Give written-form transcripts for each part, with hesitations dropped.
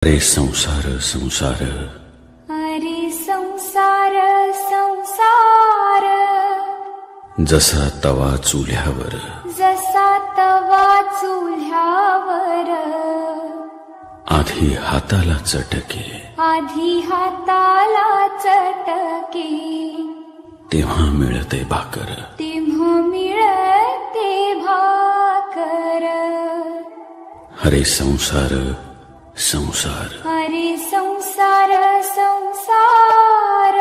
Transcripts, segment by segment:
अरे संसार संसार, अरे संसार संसार, जसा तवा चुल्यावर, जसा तवा चुल्यावर, आधी हाताला चटके, आधी हाताला चटके, तेव्हा मिळते भाकर, तेव्हा मिळते भाकर. अरे संसार संसार, अरे संसार संसार.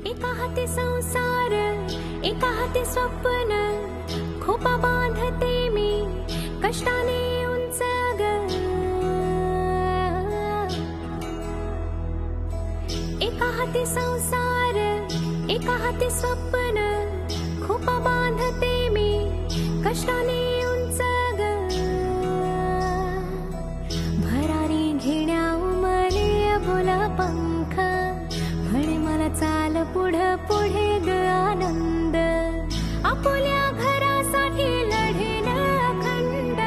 एका हाती संसार, एका हाती स्वप्न, खोपा बांधते मी कष्टाने उंच ग. एका हाती संसार, एका हाती स्वप्न, खोपा बांधते मी कष्टाने उंच ग. भरारी घेण्या उमले बोला पंख, म्हणे मला चाल पुढे पुढे ग आनंद. आपुल्या घरासाठी लढेन अखंड,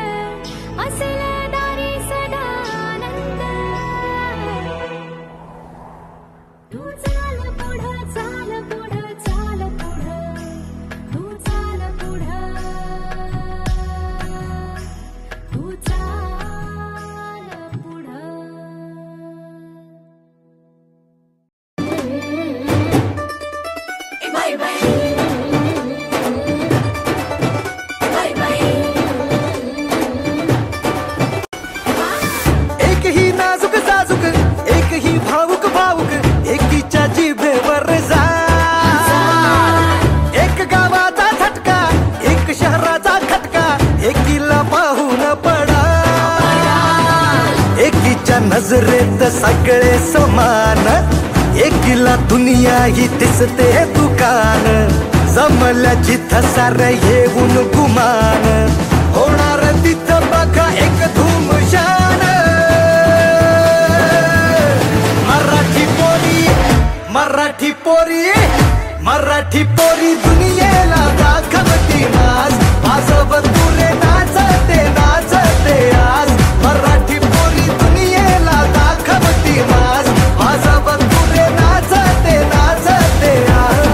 असेल दारी सदा आनंद. तू चाल पुढं, चाल पुढं, चाल पुढं, तू चाल पुढं, तू चाल पुढं. एक ही नाजुक साजुक, एक ही भावुक भावुक, एकीच्या जिभेवर जा. एक गावाचा झटका, एक शहराचा खटका, एकीला पाहून पडा. एकीच्या नजरेत सगळे समान, एकीला दुनिया ही दिसते दुकान. जमल्या जिथं सार येऊन गुमान, होणार तिथं बघा एक धूमशान. मराठी पोरी, मराठी पोरी, मराठी पोरी दुनियेला दाखवती नाच. वाजवत तुरे नाचते नाचते आज. मराठी पोरी दुनियेला दाखवती नाच. वाजवत तुरे नाचते नाचते आज.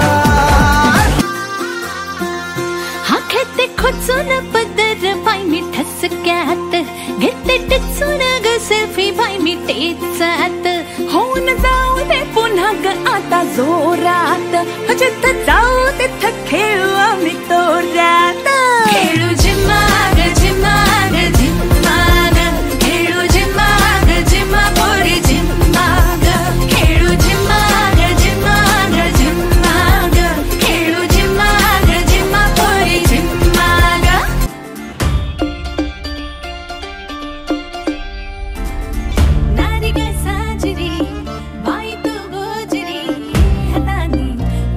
हा खेते खोचून पदर पाय मी ठसक्यात, घेते टिचून ग सेल्फी बाय मी टेचात. होऊन जाऊ दे पुन्हा ग आता जोरात, जिथं जाऊ तिथं खेळू आम्ही तोऱ्यात. खेळू झिम्मा ग झिम्मा ग झिम्मा ग, खेळू झिम्मा ग झिम्मा पोरी झिम्मा ग. खेळू झिम्मा ग झिम्मा ग झिम्मा ग, खेळू झिम्मा ग झिम्मा पोरी झिम्मा ग. नारी ग साजरी, बाई तू गोजरी, हातानी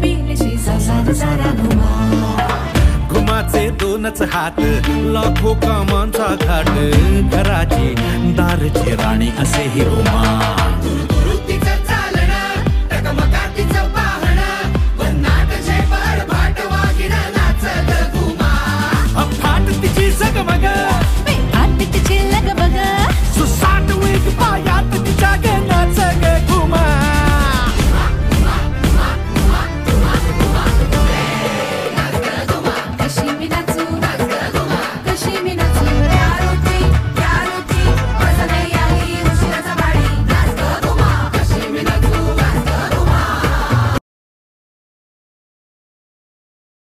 पिलशी संसार सारा घुमा. घुमाचे दोनच हात, लाखो कामांचा घाट, घराची दारची राणी असे ही घुमा.